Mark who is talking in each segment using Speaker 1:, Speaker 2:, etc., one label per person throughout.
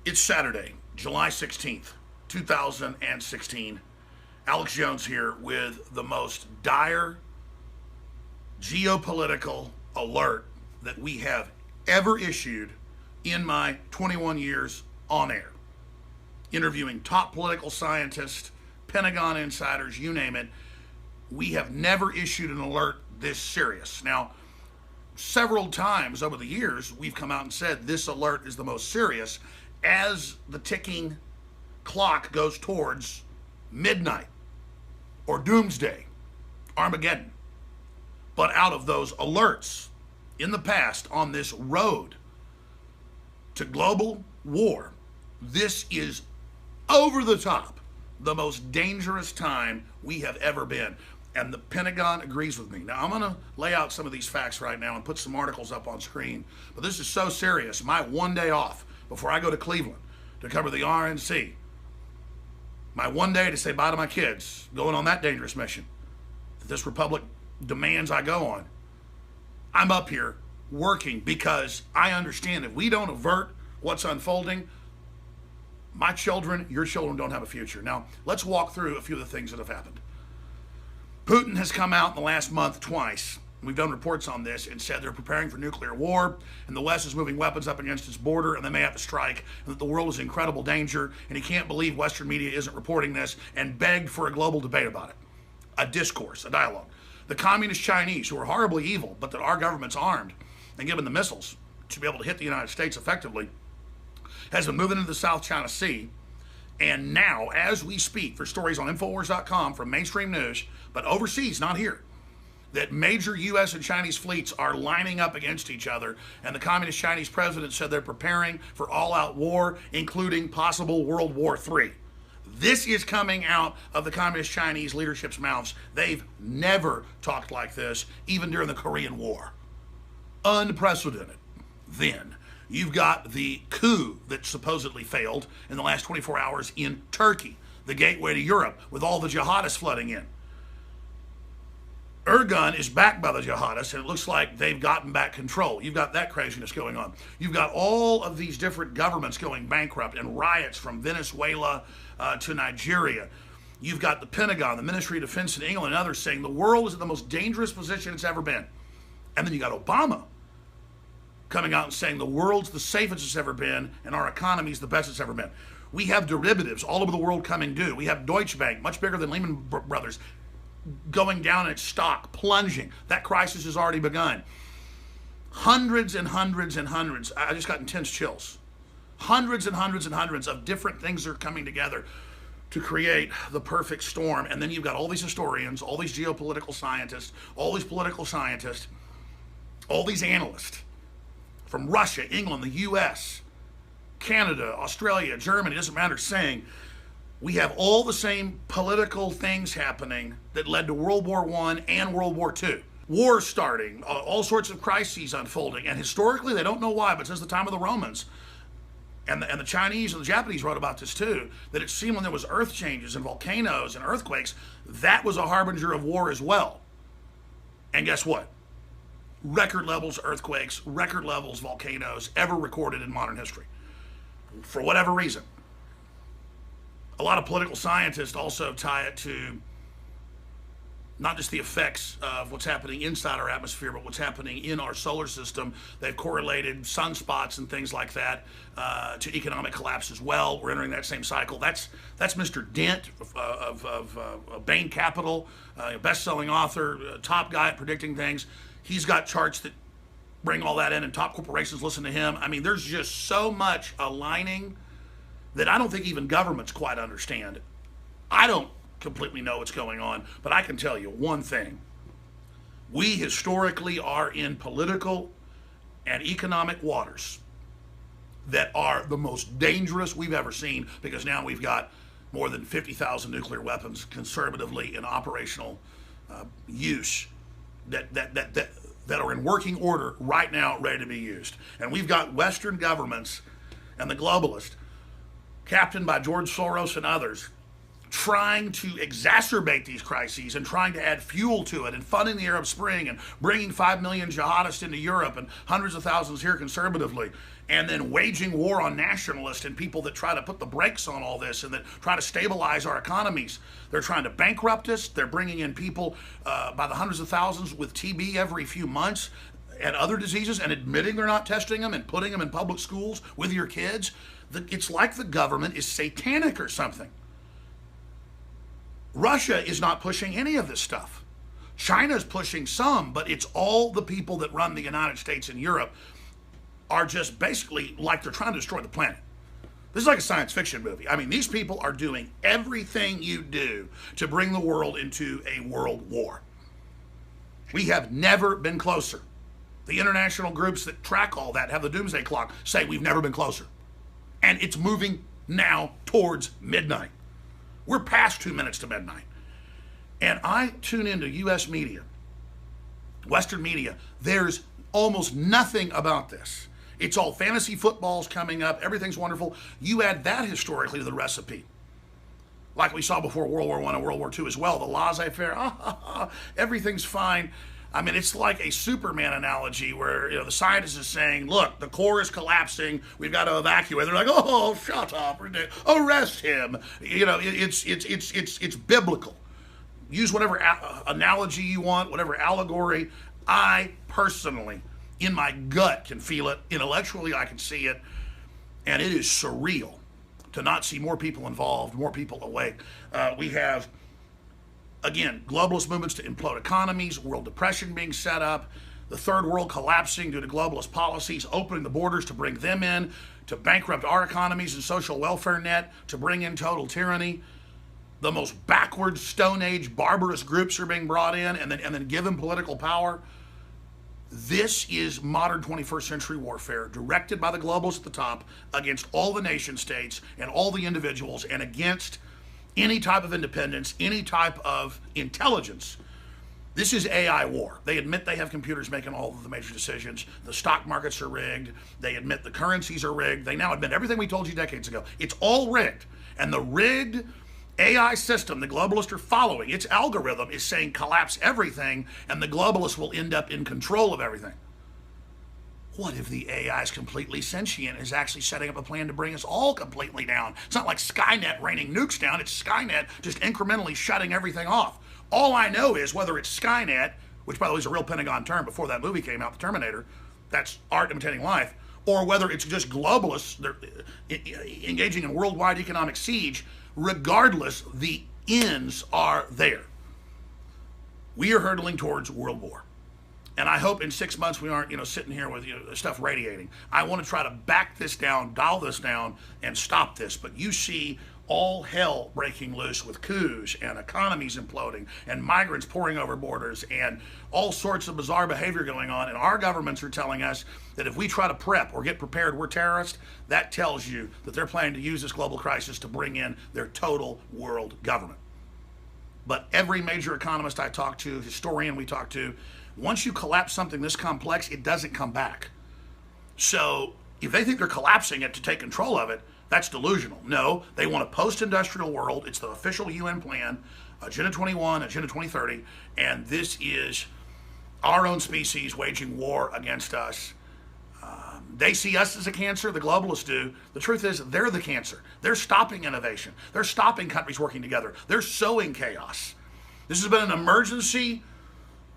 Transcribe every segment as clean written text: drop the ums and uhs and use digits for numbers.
Speaker 1: It's Saturday, July 16th, 2016. Alex Jones here with the most dire geopolitical alert that we have ever issued in my 21 years on air. Interviewing top political scientists, Pentagon insiders, you name it. We have never issued an alert this serious. Now, several times over the years, we've come out and said this alert is the most serious as the ticking clock goes towards midnight or doomsday, Armageddon. But out of those alerts in the past on this road to global war, this is over the top the most dangerous time we have ever been. And the Pentagon agrees with me. Now, I'm going to lay out some of these facts right now and put some articles up on screen. But this is so serious. My one day off before I go to Cleveland to cover the RNC. My one day to say bye to my kids going on that dangerous mission that this republic demands I go on. I'm up here working because I understand if we don't avert what's unfolding, my children, your children don't have a future. Now, let's walk through a few of the things that have happened. Putin has come out in the last month twice. We've done reports on this and said they're preparing for nuclear war, and the West is moving weapons up against its border, and they may have to strike, and that the world is in incredible danger, and he can't believe Western media isn't reporting this, and begged for a global debate about it. A discourse, a dialogue. The communist Chinese, who are horribly evil, but that our government's armed and given the missiles to be able to hit the United States effectively, has been moving into the South China Sea. And now, as we speak, for stories on Infowars.com from mainstream news, but overseas, not here, that major U.S. and Chinese fleets are lining up against each other, and the communist Chinese president said they're preparing for all-out war, including possible World War III. This is coming out of the communist Chinese leadership's mouths. They've never talked like this, even during the Korean War. Unprecedented. Then, you've got the coup that supposedly failed in the last 24 hours in Turkey, the gateway to Europe, with all the jihadists flooding in. Erdogan is backed by the jihadists, and it looks like they've gotten back control. You've got that craziness going on. You've got all of these different governments going bankrupt and riots from Venezuela to Nigeria. You've got the Pentagon, the Ministry of Defense in England, and others saying the world is in the most dangerous position it's ever been. And then you got Obama coming out and saying the world's the safest it's ever been and our economy is the best it's ever been. We have derivatives all over the world coming due. We have Deutsche Bank, much bigger than Lehman Brothers, going down in its stock, plunging. That crisis has already begun. Hundreds and hundreds and hundreds. I just got intense chills. Hundreds and hundreds and hundreds of different things are coming together to create the perfect storm. And then you've got all these historians, all these geopolitical scientists, all these political scientists, all these analysts from Russia, England, the U.S., Canada, Australia, Germany, it doesn't matter, saying we have all the same political things happening that led to World War I and World War II. Wars starting, all sorts of crises unfolding, and historically, they don't know why, but since the time of the Romans, and the Chinese and the Japanese wrote about this too, that it seemed when there was earth changes and volcanoes and earthquakes, that was a harbinger of war as well. And guess what? Record levels earthquakes, record levels volcanoes ever recorded in modern history. For whatever reason. A lot of political scientists also tie it to not just the effects of what's happening inside our atmosphere, but what's happening in our solar system. They've correlated sunspots and things like that to economic collapse as well. We're entering that same cycle. That's Mr. Dent of Bain Capital, best-selling author, top guy at predicting things. He's got charts that bring all that in, and top corporations listen to him. I mean, there's just so much aligning that I don't think even governments quite understand. I don't completely know what's going on, but I can tell you one thing. We historically are in political and economic waters that are the most dangerous we've ever seen, because now we've got more than 50,000 nuclear weapons conservatively in operational use that are in working order right now, ready to be used. And we've got Western governments and the globalists, captained by George Soros and others, trying to exacerbate these crises and trying to add fuel to it and funding the Arab Spring and bringing 5 million jihadists into Europe and hundreds of thousands here conservatively, and then waging war on nationalists and people that try to put the brakes on all this and that try to stabilize our economies. They're trying to bankrupt us. They're bringing in people by the hundreds of thousands with TB every few months and other diseases and admitting they're not testing them and putting them in public schools with your kids. It's like the government is satanic or something. Russia is not pushing any of this stuff. China's pushing some, but it's all the people that run the United States and Europe are just basically like they're trying to destroy the planet. This is like a science fiction movie. I mean, these people are doing everything you do to bring the world into a world war. We have never been closer. The international groups that track all that, have the doomsday clock, say we've never been closer. And it's moving now towards midnight. We're past 2 minutes to midnight. And I tune into U.S. media, Western media. There's almost nothing about this. It's all fantasy footballs coming up. Everything's wonderful. You add that historically to the recipe, like we saw before World War I and World War II as well. The laissez-faire, everything's fine. I mean, it's like a Superman analogy where, the scientist is saying, look, the core is collapsing. We've got to evacuate. They're like, oh, shut up. Arrest him. It's biblical. Use whatever analogy you want, whatever allegory. I personally, in my gut, can feel it. Intellectually, I can see it. And it is surreal to not see more people involved, more people awake. We have, again, globalist movements to implode economies, world depression being set up, the third world collapsing due to globalist policies, opening the borders to bring them in, to bankrupt our economies and social welfare net, to bring in total tyranny. The most backwards, Stone Age, barbarous groups are being brought in and then given political power. This is modern 21st century warfare directed by the globalists at the top against all the nation states and all the individuals and against any type of independence, any type of intelligence. This is AI war. They admit they have computers making all of the major decisions. The stock markets are rigged. They admit the currencies are rigged. They now admit everything we told you decades ago. It's all rigged. And the rigged AI system the globalists are following, its algorithm is saying collapse everything and the globalists will end up in control of everything. What if the AI is completely sentient and is actually setting up a plan to bring us all completely down? It's not like Skynet raining nukes down. It's Skynet just incrementally shutting everything off. All I know is whether it's Skynet, which by the way is a real Pentagon term before that movie came out, The Terminator, that's art imitating life, or whether it's just globalists they're engaging in worldwide economic siege, regardless, the ends are there. We are hurtling towards world war. And I hope in 6 months we aren't, sitting here with stuff radiating. I want to try to back this down, dial this down, and stop this. But you see all hell breaking loose with coups and economies imploding and migrants pouring over borders and all sorts of bizarre behavior going on. And our governments are telling us that if we try to prep or get prepared, we're terrorists. That tells you that they're planning to use this global crisis to bring in their total world government. But every major economist I talk to, historian we talk to, once you collapse something this complex, it doesn't come back. So if they think they're collapsing it to take control of it, that's delusional. No, they want a post-industrial world. It's the official UN plan, Agenda 21, Agenda 2030, and this is our own species waging war against us. They see us as a cancer, the globalists do. The truth is, they're the cancer. They're stopping innovation. They're stopping countries working together. They're sowing chaos. This has been an emergency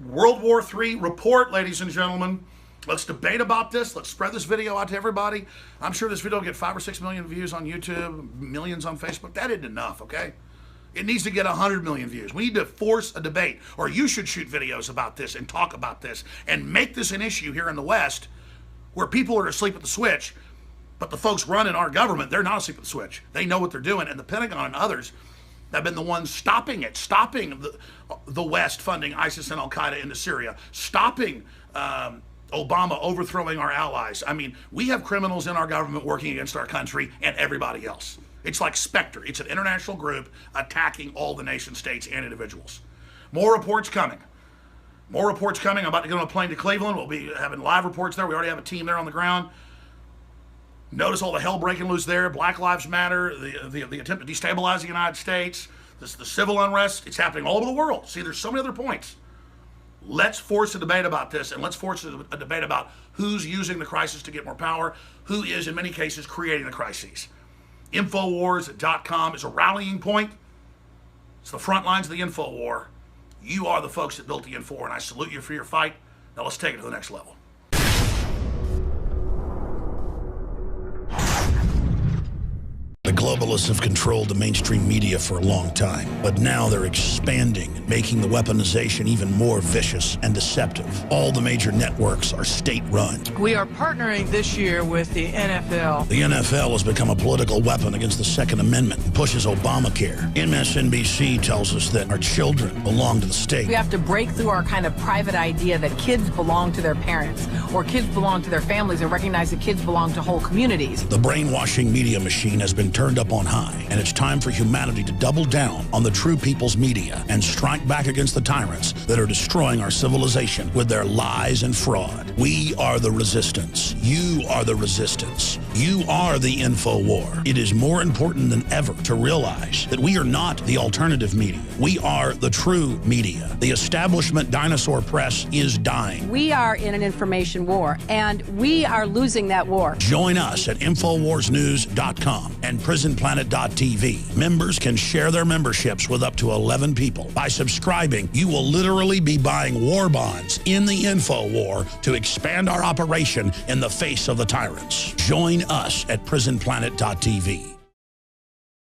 Speaker 1: World War III report, ladies and gentlemen. Let's debate about this. Let's spread this video out to everybody. I'm sure this video will get 5 or 6 million views on YouTube, millions on Facebook. That isn't enough, okay? It needs to get 100 million views. We need to force a debate, or you should shoot videos about this and talk about this and make this an issue here in the West where people are asleep at the switch, but the folks running our government, they're not asleep at the switch. They know what they're doing, and the Pentagon and others have been the ones stopping it, stopping the West funding ISIS and Al-Qaeda into Syria, stopping Obama overthrowing our allies. I mean, we have criminals in our government working against our country and everybody else. It's like Spectre. It's an international group attacking all the nation states and individuals. More reports coming. More reports coming. I'm about to get on a plane to Cleveland. We'll be having live reports there. We already have a team there on the ground. Notice all the hell breaking loose there. Black Lives Matter, the attempt to destabilize the United States, the civil unrest. It's happening all over the world. See, there's so many other points. Let's force a debate about this, and let's force a debate about who's using the crisis to get more power, who is, in many cases, creating the crises. Infowars.com is a rallying point. It's the front lines of the info war. You are the folks that built the Info, and I salute you for your fight. Now let's take it to the next level.
Speaker 2: The globalists have controlled the mainstream media for a long time, but now they're expanding, making the weaponization even more vicious and deceptive. All the major networks are state-run.
Speaker 3: We are partnering this year with the NFL.
Speaker 2: The NFL has become a political weapon against the Second Amendment and pushes Obamacare. MSNBC tells us that our children belong to the state.
Speaker 4: We have to break through our kind of private idea that kids belong to their parents or kids belong to their families and recognize that kids belong to whole communities.
Speaker 2: The brainwashing media machine has been turned up on high, and it's time for humanity to double down on the true people's media and strike back against the tyrants that are destroying our civilization with their lies and fraud. We are the resistance. You are the resistance. You are the info war. It is more important than ever to realize that we are not the alternative media. We are the true media. The establishment dinosaur press is dying.
Speaker 5: We are in an information war, and we are losing that war.
Speaker 2: Join us at InfoWarsNews.com and PrisonPlanet.tv. Members can share their memberships with up to 11 people. By subscribing, you will literally be buying war bonds in the info war to expand our operation in the face of the tyrants. Join us at PrisonPlanet.tv.